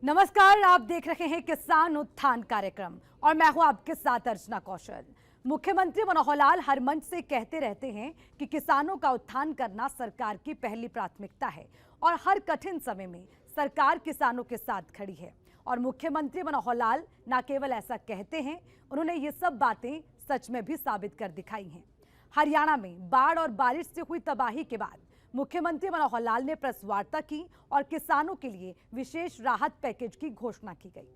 नमस्कार, आप देख रहे हैं किसान उत्थान कार्यक्रम और मैं हूं आपके साथ अर्चना कौशल। मुख्यमंत्री मनोहर लाल हर मंच से कहते रहते हैं कि किसानों का उत्थान करना सरकार की पहली प्राथमिकता है और हर कठिन समय में सरकार किसानों के साथ खड़ी है। और मुख्यमंत्री मनोहर लाल न केवल ऐसा कहते हैं, उन्होंने ये सब बातें सच में भी साबित कर दिखाई हैं। हरियाणा में बाढ़ और बारिश से हुई तबाही के बाद मुख्यमंत्री मनोहर लाल ने प्रेस वार्ता की और किसानों के लिए विशेष राहत पैकेज की घोषणा की गई।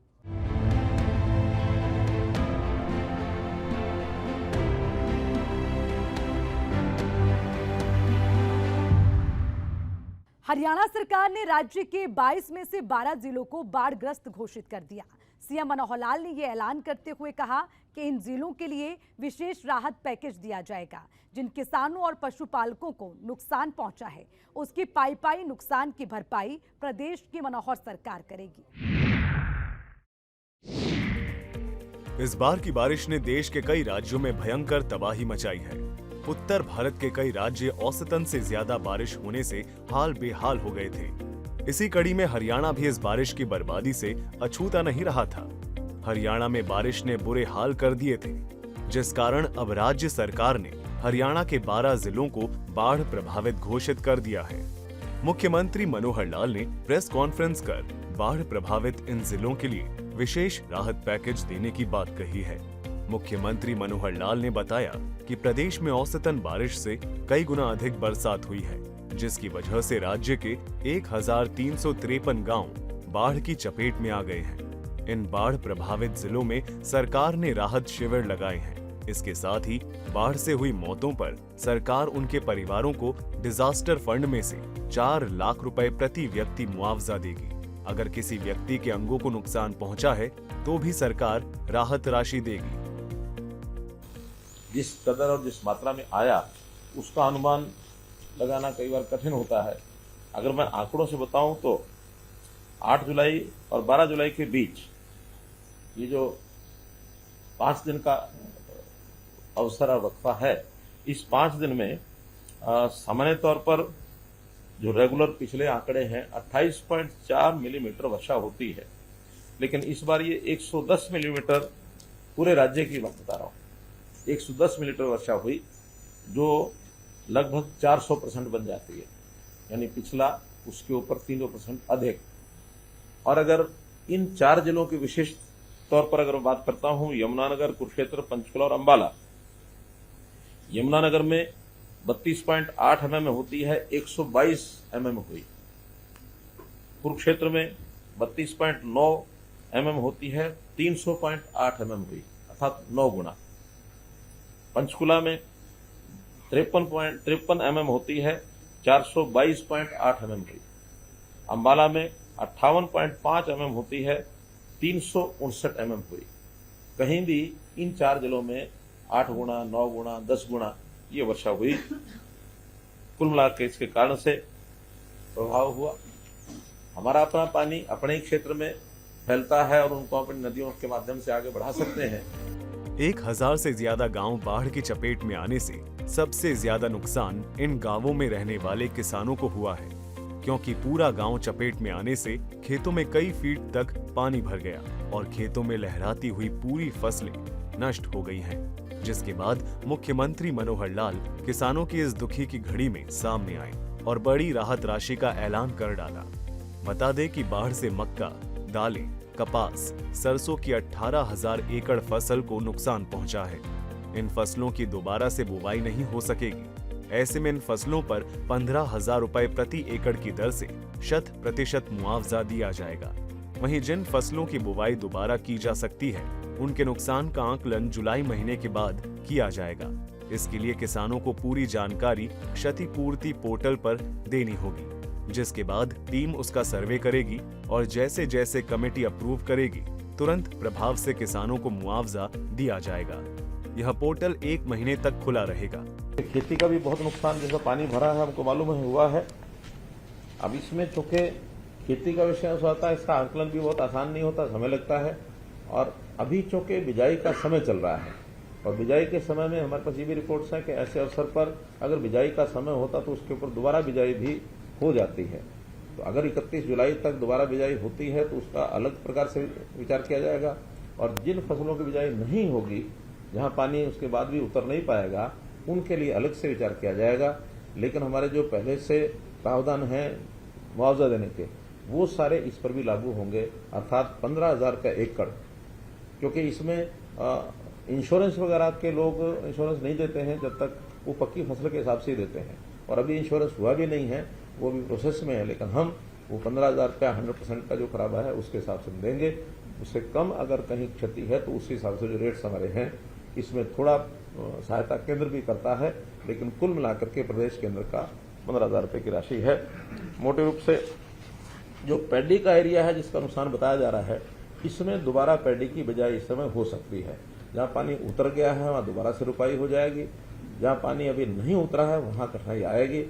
हरियाणा सरकार ने राज्य के 22 में से 12 जिलों को बाढ़ग्रस्त घोषित कर दिया। सीएम मनोहर लाल ने यह ऐलान करते हुए कहा कि इन जिलों के लिए विशेष राहत पैकेज दिया जाएगा। जिन किसानों और पशुपालकों को नुकसान पहुंचा है, उसकी पाई नुकसान की भरपाई प्रदेश की मनोहर सरकार करेगी। इस बार की बारिश ने देश के कई राज्यों में भयंकर तबाही मचाई है। उत्तर भारत के कई राज्य औसतन से ज्यादा बारिश होने से हाल बेहाल हो गए थे। इसी कड़ी में हरियाणा भी इस बारिश की बर्बादी से अछूता नहीं रहा था। हरियाणा में बारिश ने बुरे हाल कर दिए थे, जिस कारण अब राज्य सरकार ने हरियाणा के 12 जिलों को बाढ़ प्रभावित घोषित कर दिया है। मुख्यमंत्री मनोहर लाल ने प्रेस कॉन्फ्रेंस कर बाढ़ प्रभावित इन जिलों के लिए विशेष राहत पैकेज देने की बात कही है। मुख्यमंत्री मनोहर लाल ने बताया कि प्रदेश में औसतन बारिश से कई गुना अधिक बरसात हुई है, जिसकी वजह से राज्य के 1353 गांव बाढ़ की चपेट में आ गए हैं। इन बाढ़ प्रभावित जिलों में सरकार ने राहत शिविर लगाए हैं। इसके साथ ही बाढ़ से हुई मौतों पर सरकार उनके परिवारों को डिजास्टर फंड में से 4 लाख रुपए प्रति व्यक्ति मुआवजा देगी। अगर किसी व्यक्ति के अंगों को नुकसान पहुंचा है तो भी सरकार राहत राशि देगी। जिस कदर और जिस मात्रा में आया उसका अनुमान लगाना कई बार कठिन होता है। अगर मैं आंकड़ों से बताऊं तो 8 जुलाई और 12 जुलाई के बीच ये जो 5 दिन का अवसर और वक्फा है, इस 5 दिन में सामान्य तौर पर जो रेगुलर पिछले आंकड़े हैं 28.4 मिलीमीटर वर्षा होती है, लेकिन इस बार ये 110 मिलीमीटर पूरे राज्य की बात बता रहा हूँ, 110 मिलीमीटर वर्षा हुई, जो लगभग 400% बन जाती है, यानी पिछला उसके ऊपर 300% अधिक। और अगर इन 4 जिलों के विशेष तौर पर अगर बात करता हूं, यमुनानगर, कुरुक्षेत्र, पंचकुला और अंबाला, यमुनानगर में 32.8 mm होती है, 122 mm हुई। कुरुक्षेत्र में 32.9 mm होती है, 300.8 mm हुई, अर्थात 9 गुना। पंचकुला में 53 mm होती है, 422.8 mm हुई। अंबाला में 58.5 mm होती है, 359 mm हुई। कहीं भी इन 4 जिलों में 8 गुना, 9 गुना, 10 गुना ये वर्षा हुई। कुल मिलाकर इसके कारण से प्रभाव हुआ। हमारा अपना पानी अपने ही क्षेत्र में फैलता है और उनको अपनी नदियों के माध्यम से आगे बढ़ा सकते हैं। 1000 से ज्यादा गांव बाढ़ की चपेट में आने से सबसे ज्यादा नुकसान इन गांवों में रहने वाले किसानों को हुआ है, क्योंकि पूरा गांव चपेट में आने से खेतों में कई फीट तक पानी भर गया और खेतों में लहराती हुई पूरी फसलें नष्ट हो गई हैं। जिसके बाद मुख्यमंत्री मनोहर लाल किसानों की इस दुखी की घड़ी में सामने आए और बड़ी राहत राशि का ऐलान कर डाला। बता दें कि बाढ़ से मक्का, दालें, कपास, सरसों की 18,000 एकड़ फसल को नुकसान पहुंचा है। इन फसलों की दोबारा से बुवाई नहीं हो सकेगी। ऐसे में इन फसलों पर 15,000 रुपए प्रति एकड़ की दर से 100% मुआवजा दिया जाएगा। वहीं जिन फसलों की बुवाई दोबारा की जा सकती है, उनके नुकसान का आकलन जुलाई महीने के बाद किया जाएगा। इसके लिए किसानों को पूरी जानकारी क्षतिपूर्ति पोर्टल पर देनी होगी, जिसके बाद टीम उसका सर्वे करेगी और जैसे जैसे कमेटी अप्रूव करेगी, तुरंत प्रभाव से किसानों को मुआवजा दिया जाएगा। यह पोर्टल 1 महीने तक खुला रहेगा। खेती का भी बहुत नुकसान जैसा पानी भरा है, हमको मालूम है हुआ है। अब इसमें चूंकि खेती का विषय होता है, इसका आकलन भी बहुत आसान नहीं होता, समय लगता है। और अभी चूंकि बिजाई का समय चल रहा है और बिजाई के समय में हमारे पास ये भी रिपोर्ट्स हैं कि ऐसे अवसर पर अगर बिजाई का समय होता तो उसके ऊपर दोबारा बिजाई भी हो जाती है। तो अगर 31 जुलाई तक दोबारा बिजाई होती है तो उसका अलग प्रकार से विचार किया जाएगा, और जिन फसलों की बिजाई नहीं होगी, जहां पानी उसके बाद भी उतर नहीं पाएगा, उनके लिए अलग से विचार किया जाएगा। लेकिन हमारे जो पहले से प्रावधान है मुआवजा देने के, वो सारे इस पर भी लागू होंगे, अर्थात 15,000 का एकड़, क्योंकि इसमें इंश्योरेंस वगैरह के लोग इंश्योरेंस नहीं देते हैं जब तक वो पक्की फसल के हिसाब से ही देते हैं, और अभी इंश्योरेंस हुआ भी नहीं है, वो भी प्रोसेस में है। लेकिन हम वो 15,000 रुपया 100% का जो खराबा है उसके हिसाब से देंगे। उससे कम अगर कहीं क्षति है तो उसी हिसाब से जो रेट्स हमारे हैं, इसमें थोड़ा सहायता केंद्र भी करता है, लेकिन कुल मिलाकर के प्रदेश केंद्र का 15,000 रुपये की राशि है। मोटे रूप से जो पैडी का एरिया है जिसका नुकसान बताया जा रहा है, इसमें दोबारा पैडी की बिजाई इस समय हो सकती है। जहां पानी उतर गया है वहां दोबारा से रुपाई हो जाएगी, जहां पानी अभी नहीं उतरा है वहां कठिनाई आएगी।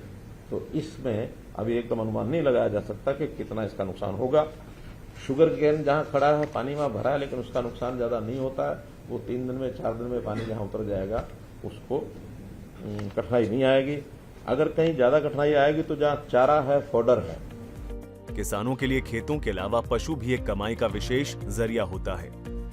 तो इसमें अभी एकदम अनुमान नहीं लगाया जा सकता कि कितना इसका नुकसान होगा। शुगर केन जहां खड़ा है पानी वहां भरा है, लेकिन उसका नुकसान ज्यादा नहीं होता है। वो 3 दिन में 4 दिन में पानी जहां उतर जाएगा उसको कठिनाई नहीं आएगी। अगर कहीं ज्यादा कठिनाई आएगी तो जहां चारा है, फॉडर है। किसानों के लिए खेतों के अलावा पशु भी एक कमाई का विशेष जरिया होता है।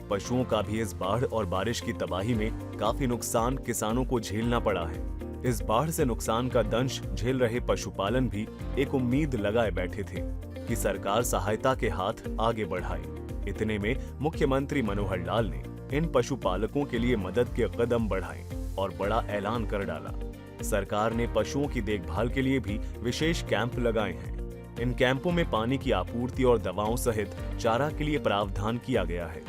पशुओं का भी इस बाढ़ और बारिश की तबाही में काफी नुकसान किसानों को झेलना पड़ा है। इस बाढ़ से नुकसान का दंश झेल रहे पशुपालन भी एक उम्मीद लगाए बैठे थे कि सरकार सहायता के हाथ आगे बढ़ाए। इतने में मुख्यमंत्री मनोहर लाल ने इन पशुपालकों के लिए मदद के कदम बढ़ाए और बड़ा ऐलान कर डाला। सरकार ने पशुओं की देखभाल के लिए भी विशेष कैंप लगाए हैं। इन कैंपों में पानी की आपूर्ति और दवाओं सहित चारा के लिए प्रावधान किया गया है।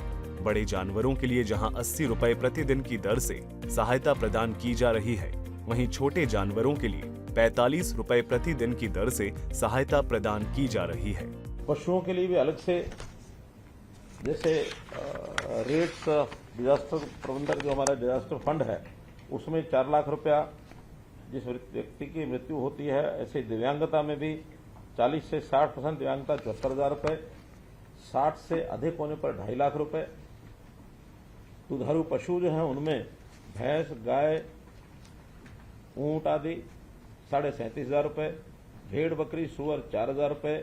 बड़े जानवरों के लिए जहां 80 रुपए प्रतिदिन की दर से सहायता प्रदान की जा रही है, वहीं छोटे जानवरों के लिए 45 रुपए प्रतिदिन की दर से सहायता प्रदान की जा रही है। पशुओं के लिए भी अलग से, जैसे रेट्स डिजास्टर प्रबंधन जो हमारा डिजास्टर फंड है, उसमें 4 लाख रुपया जिस व्यक्ति की मृत्यु होती है, ऐसे दिव्यांगता में भी 40 से 60% दिव्यांगता 74,000 रुपये, 60 से अधिक होने पर 2.5 लाख रुपए। दुधारू पशु जो हैं उनमें भैंस, गाय, ऊंट आदि 37,500 रुपये, भेड़, बकरी, सुअर 4,000 रुपये,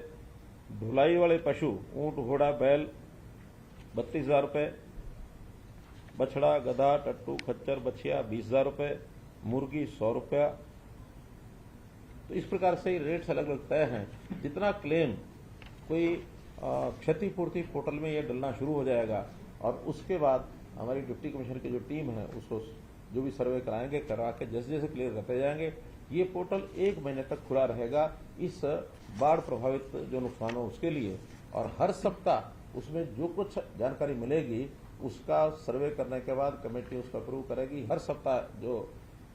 ढुलाई वाले पशु ऊंट, घोड़ा, बैल 32,000 रुपये, बछड़ा, गधा, टट्टू, खच्चर, बछिया 20,000 रुपये, मुर्गी 100 रुपया। तो इस प्रकार से रेट्स अलग अलग तय हैं। जितना क्लेम कोई क्षतिपूर्ति पोर्टल में ये डलना शुरू हो जाएगा, और उसके बाद हमारी डिप्टी कमिश्नर की जो टीम है उसको जो भी सर्वे कराएंगे, करा के जैसे जैसे क्लियर करते जाएंगे। ये पोर्टल 1 महीने तक खुला रहेगा इस बाढ़ प्रभावित जो नुकसान हो उसके लिए, और हर सप्ताह उसमें जो कुछ जानकारी मिलेगी उसका सर्वे करने के बाद कमेटी उसका अप्रूव करेगी। हर सप्ताह जो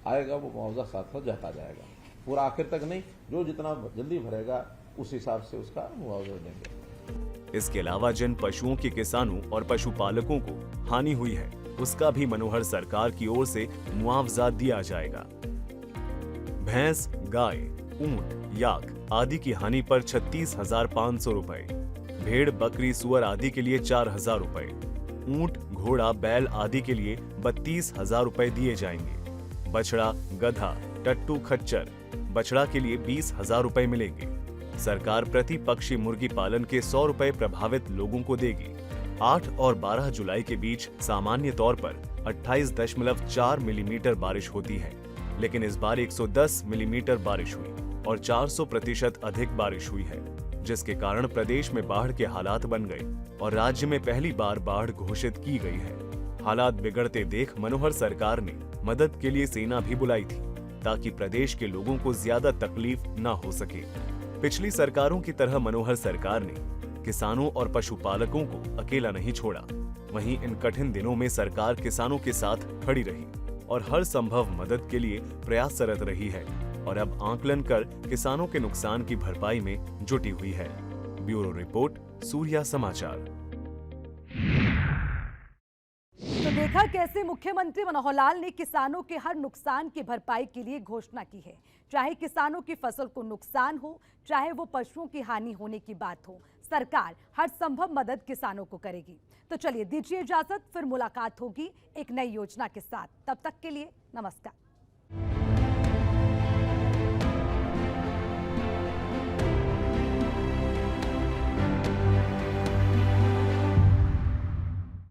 आएगा वो मुआवजा साथ साथ जाता जाएगा, पूरा आखिर तक नहीं, जो जितना जल्दी भरेगा उस हिसाब से उसका मुआवजा देंगे। इसके अलावा जिन पशुओं के किसानों और पशुपालकों को हानि हुई है, उसका भी मनोहर सरकार की ओर से मुआवजा दिया जाएगा। भैंस, गाय, ऊंट, याक आदि की हानि पर 36,500 रुपए, भेड़, बकरी, सुअर आदि के लिए 4,000 रुपए, ऊंट, घोड़ा, बैल आदि के लिए 32,000 रुपए दिए जाएंगे। बछड़ा, गधा, टट्टू, खच्चर, बछड़ा के लिए 20,000 रुपए मिलेंगे। सरकार प्रति पक्षी मुर्गी पालन के 100 रुपए प्रभावित लोगों को देगी। 8 और 12 जुलाई के बीच सामान्य तौर पर 28.4 मिलीमीटर बारिश होती है, लेकिन इस बार 110 मिलीमीटर बारिश हुई और 400% अधिक बारिश हुई है, जिसके कारण प्रदेश में बाढ़ के हालात बन गए और राज्य में पहली बार बाढ़ घोषित की गई है। हालात बिगड़ते देख मनोहर सरकार ने मदद के लिए सेना भी बुलाई थी, ताकि प्रदेश के लोगों को ज्यादा तकलीफ न हो सके। पिछली सरकारों की तरह मनोहर सरकार ने किसानों और पशुपालकों को अकेला नहीं छोड़ा। वहीं इन कठिन दिनों में सरकार किसानों के साथ खड़ी रही और हर संभव मदद के लिए प्रयासरत रही है, और अब आकलन कर किसानों के नुकसान की भरपाई में जुटी हुई है। ब्यूरो रिपोर्ट, सूर्या समाचार। तो देखा कैसे मुख्यमंत्री मनोहर लाल ने किसानों के हर नुकसान की भरपाई के लिए घोषणा की है। चाहे किसानों की फसल को नुकसान हो, चाहे वो पशुओं की हानि होने की बात हो, सरकार हर संभव मदद किसानों को करेगी। तो चलिए दीजिए इजाजत, फिर मुलाकात होगी एक नई योजना के साथ। तब तक के लिए नमस्कार।